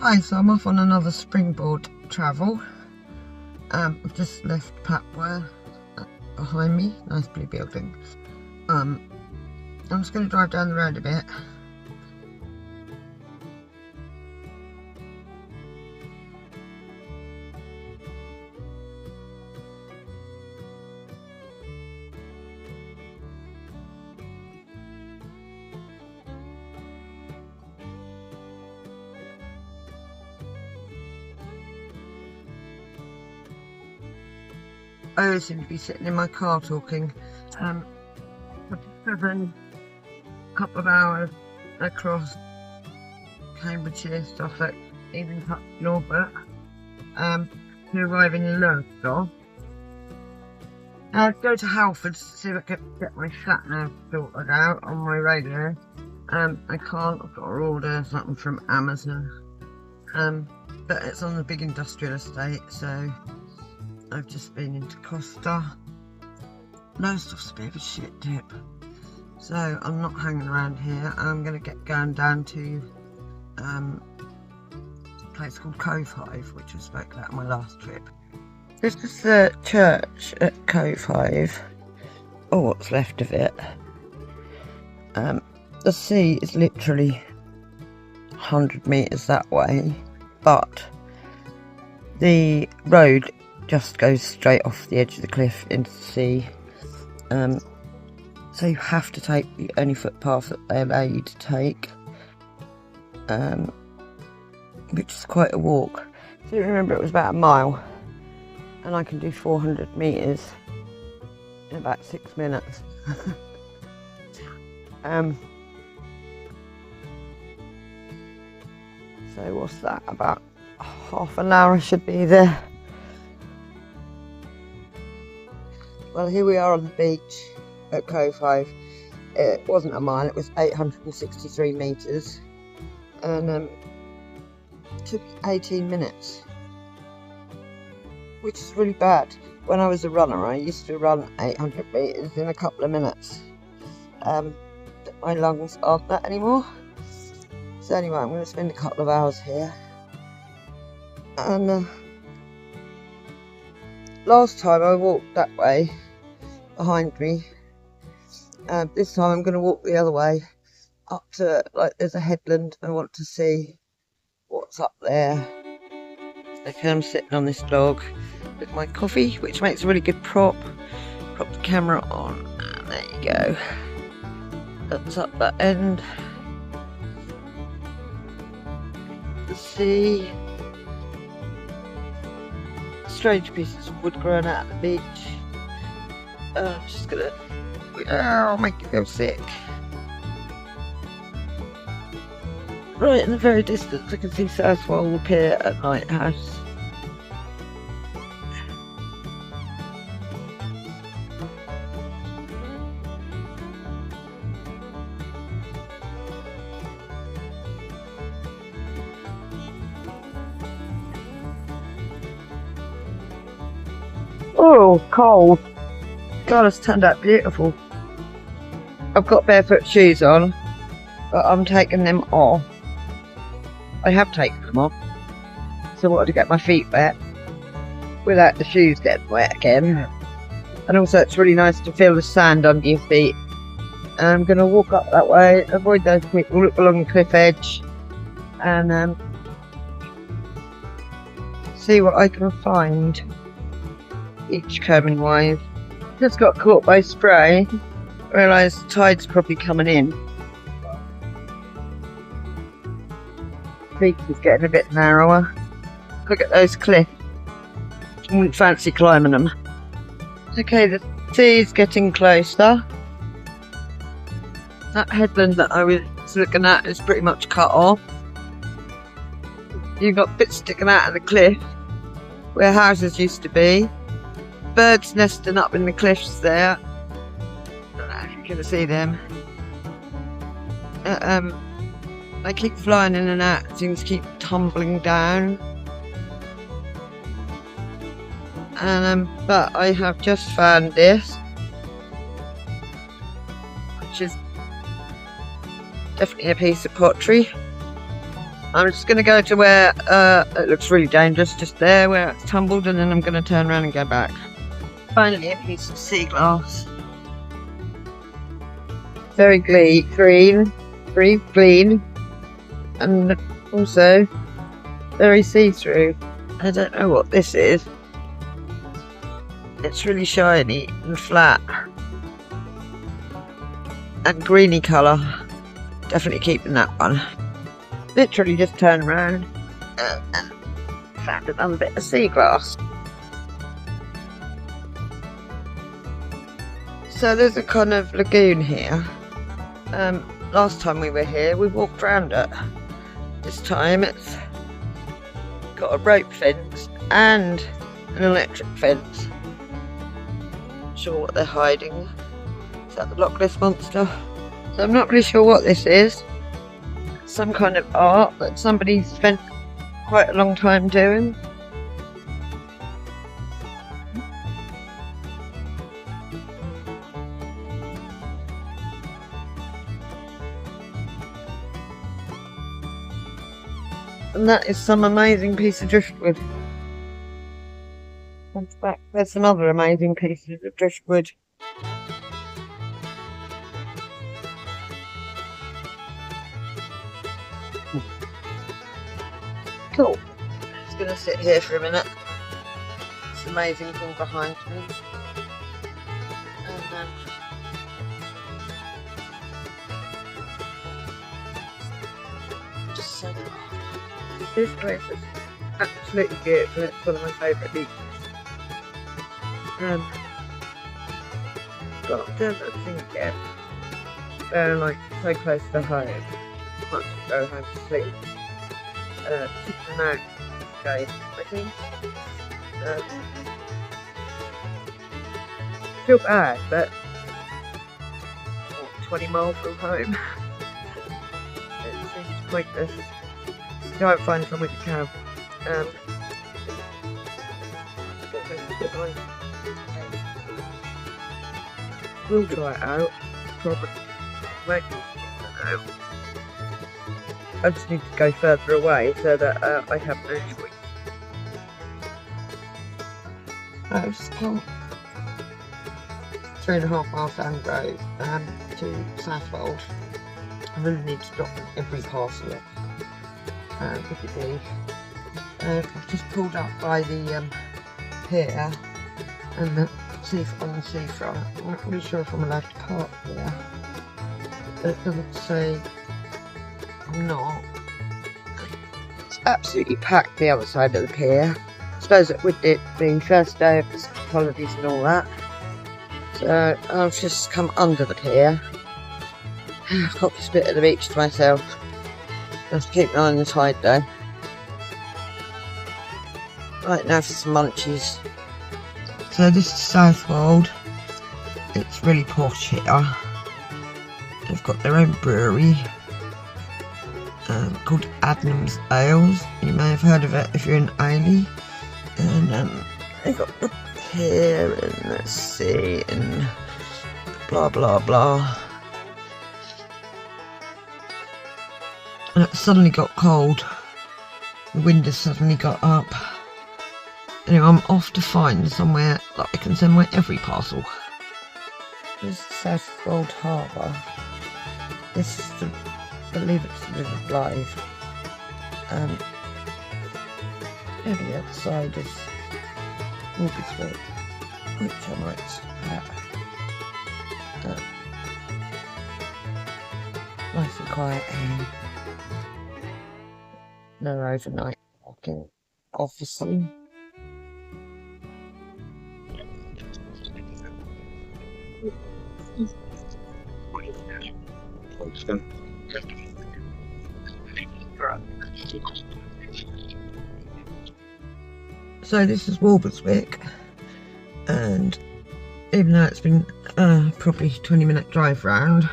Hi, so I'm off on another springboard travel. I've just left Papua behind me, nice blue building. I'm just going to drive down the road a bit. I always seem to be sitting in my car talking. I've driven a couple of hours across Cambridgeshire, Suffolk, even touched Norfolk, to arrive in Landy. I'd go to Halford to see if I could get my sat nav sorted out on my radio. I can't, I've got to order something from Amazon. But it's on the big industrial estate, so I've just been into Costa. No stuff's a bit of a shit tip. So I'm not hanging around here. I'm going to get going down to a place called Cove Hive, which I spoke about on my last trip. This is the church at Cove Hive, or what's left of it. The sea is literally 100 metres that way, but the road just goes straight off the edge of the cliff into the sea. So you have to take the only footpath that they allow you to take, which is quite a walk. So remember, it was about a mile, and I can do 400 metres in about 6 minutes. So what's that, about half an hour I should be there. Well, here we are on the beach at Cove Hive. It wasn't a mile, it was 863 metres, and it took 18 minutes, which is really bad. When I was a runner, I used to run 800 metres in a couple of minutes. My lungs aren't that anymore. So anyway, I'm going to spend a couple of hours here. And last time I walked that way behind me. This time I'm going to walk the other way up to, like, there's a headland. I want to see what's up there. Okay, I'm sitting on this log with my coffee, which makes a really good prop. Prop the camera on, and there you go. That's up that end. The sea. Strange pieces of wood growing out of the beach. I'm just gonna, make you feel sick. Right in the very distance I can see Southwell Pier at Lighthouse. Oh, cold. God, it's turned out beautiful. I've got barefoot shoes on, but I'm taking them off. I have taken them off, so I wanted to get my feet wet without the shoes getting wet again. And also it's really nice to feel the sand under your feet. And I'm going to walk up that way, avoid those people, look along the cliff edge, and see what I can find beachcombing wise. Just got caught by spray. Realised the tide's probably coming in. The beach is getting a bit narrower. Look at those cliffs. I wouldn't fancy climbing them. Okay, the sea's getting closer. That headland that I was looking at is pretty much cut off. You've got bits sticking out of the cliff where houses used to be. Birds nesting up in the cliffs there. I don't know if you can see them. They keep flying in and out, things keep tumbling down. And but I have just found this, which is definitely a piece of pottery. I'm just going to go to where it looks really dangerous, just there where it's tumbled, and then I'm going to turn around and go back. Finally, a piece of sea glass. Very clean, and also very see-through. I don't know what this is. It's really shiny and flat and greeny colour. Definitely keeping that one. Literally just turned around and found another bit of sea glass. So there's a kind of lagoon here. Last time we were here we walked around it. This time it's got a rope fence and an electric fence. Not sure what they're hiding. Is that the Loch Ness Monster? So I'm not really sure what this is. Some kind of art that somebody spent quite a long time doing. And that is some amazing piece of driftwood. In fact, there's some other amazing pieces of driftwood. Cool. Just gonna sit here for a minute. This amazing thing behind me. And just so this place is absolutely beautiful. It's one of my favourite beaches. Got to think again. They're like so close to home. Might just go home to sleep. Keeping out guys, I think. Feel bad, but 20 miles from home. It seems pointless. Try and find somewhere to camp. We'll try it out. Probably won't do it out. I just need to go further away so that I have no choice. I've just come 3.5 miles down the road to Southwold. I really need to drop every parcel off. Quickly. I've just pulled up by the pier and on the seafront. I'm not really sure if I'm allowed to park here. It doesn't say I'm not. It's absolutely packed the other side of the pier. I suppose it would be the first day of the holidays and all that. So I've just come under the pier. I've got this bit of the beach to myself. Just keep an eye on the tide though. Right now for some munchies. So this is Southwold. It's really posh here. They've got their own brewery. Called Adnams Ales. You may have heard of it if you're in Ailey. And they've got the pier and the sea and blah blah blah. And it suddenly got cold. The wind has suddenly got up. Anyway, I'm off to find somewhere that I can send my every parcel. This is Southwold Harbour. This is the, I believe it's the River Blythe. And the other side is Walkersville, which I might stop at. Nice and quiet here. No overnight walking, obviously. So this is Walberswick, and even though it's been probably 20-minute drive round,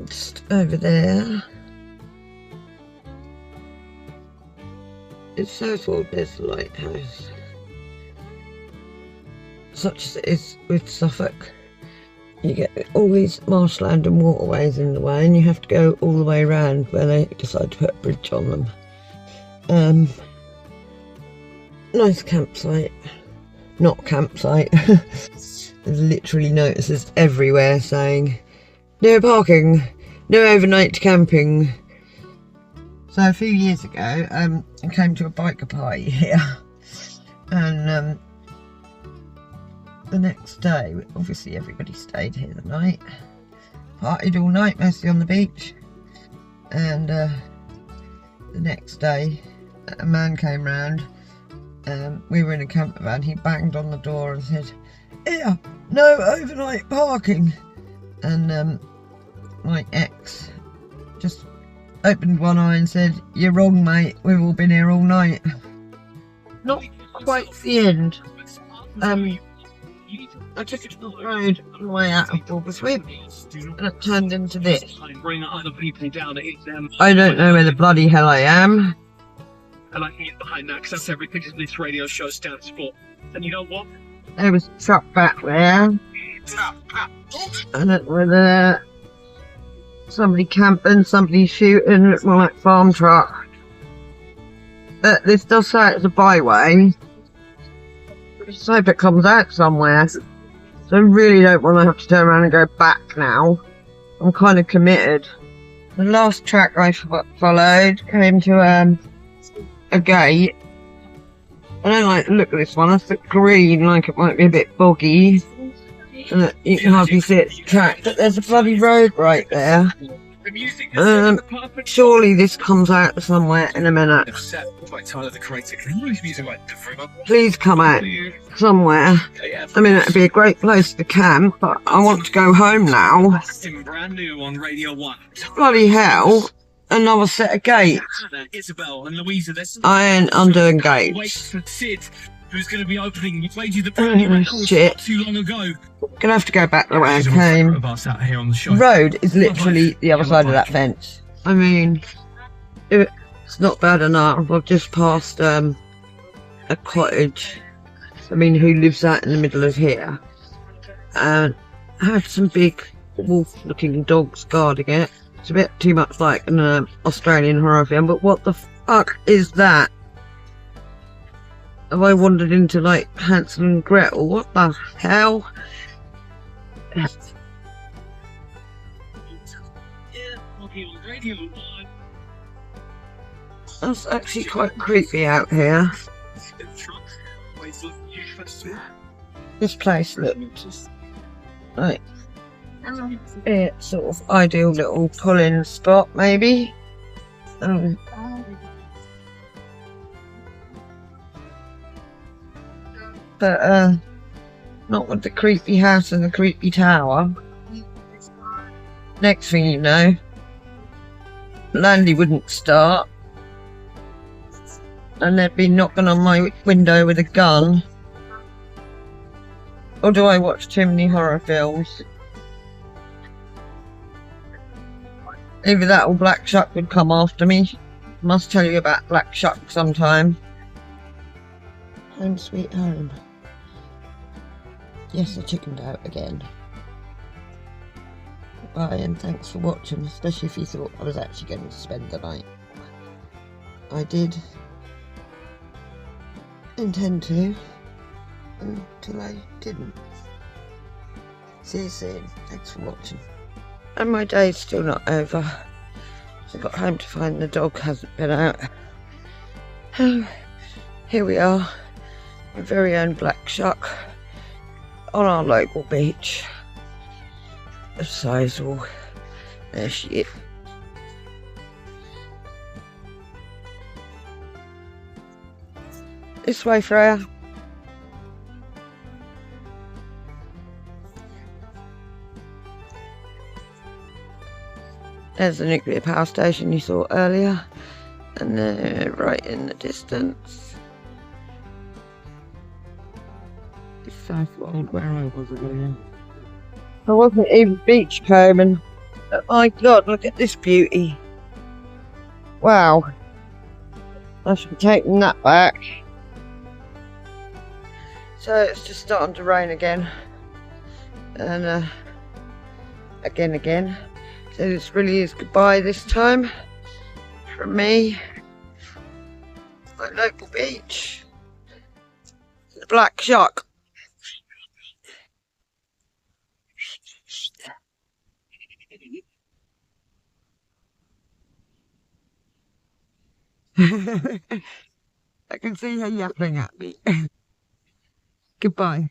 just over there it's Southwold. There's the lighthouse. Such as it is with Suffolk, you get all these marshland and waterways in the way, and you have to go all the way around where they decide to put a bridge on them. Nice campsite. Not campsite. There's literally notices everywhere saying no parking, no overnight camping. So a few years ago, I came to a biker party here, and the next day, obviously everybody stayed here the night, partied all night, mostly on the beach, and the next day a man came round. We were in a camper van. He banged on the door and said, "Here, no overnight parking," and my ex just opened one eye and said, "You're wrong, mate, we've all been here all night." Not quite the end. I took it to the road on the way out of Bulberswip, and it turned into this. I don't know where the bloody hell I am. And I can get behind that because that's everything this radio show stands for. And you know what? There was a truck back there, and it was somebody camping, somebody shooting. It's more like farm truck. But this does say it's a byway. Just hope it comes out somewhere. So I really don't want to have to turn around and go back now. I'm kind of committed. The last track I followed came to a gate. I don't like the look of this one. It's a green, like it might be a bit boggy, and you can hardly see its track. But there's a bloody road right there. Surely this comes out somewhere in a minute. Please come out somewhere. I mean, it'd be a great place to camp, but I want to go home now. Bloody hell. Another set of gates. I ain't undoing gates. Who's going to be opening? We played you the brand new record not too long ago. Gonna have to go back the way I came. The road is literally the other side of that fence. I mean, it's not bad enough. I've just passed a cottage. I mean, who lives out in the middle of here? And I had some big wolf-looking dogs guarding it. It's a bit too much like an Australian horror film, but what the fuck is that? Have I wandered into like Hansel and Gretel? What the hell? That's actually quite creepy out here. This place looked like it's sort of ideal little pull-in spot, maybe. But not with the creepy house and the creepy tower. Next thing you know, Landy wouldn't start, and they'd be knocking on my window with a gun. Or do I watch too many horror films? Either that or Black Shuck would come after me. Must tell you about Black Shuck sometime. Home sweet home. Yes, I chickened out again. Bye, and thanks for watching, especially if you thought I was actually going to spend the night. I did intend to, until I didn't. See you soon. Thanks for watching. And my day's still not over. So I got home to find the dog hasn't been out. Here we are, my very own Black Shuck, on our local beach. A Sizewell. There she is. This way, Freya. There's the nuclear power station you saw earlier, and they're right in the distance. It's Southwold, where I was again. I wasn't even beachcombing. Oh my god, look at this beauty. Wow. I should be taking that back. So it's just starting to rain again. And again. So this really is goodbye this time from me. My local beach. The Black Shark. I can see her yapping at me. Goodbye.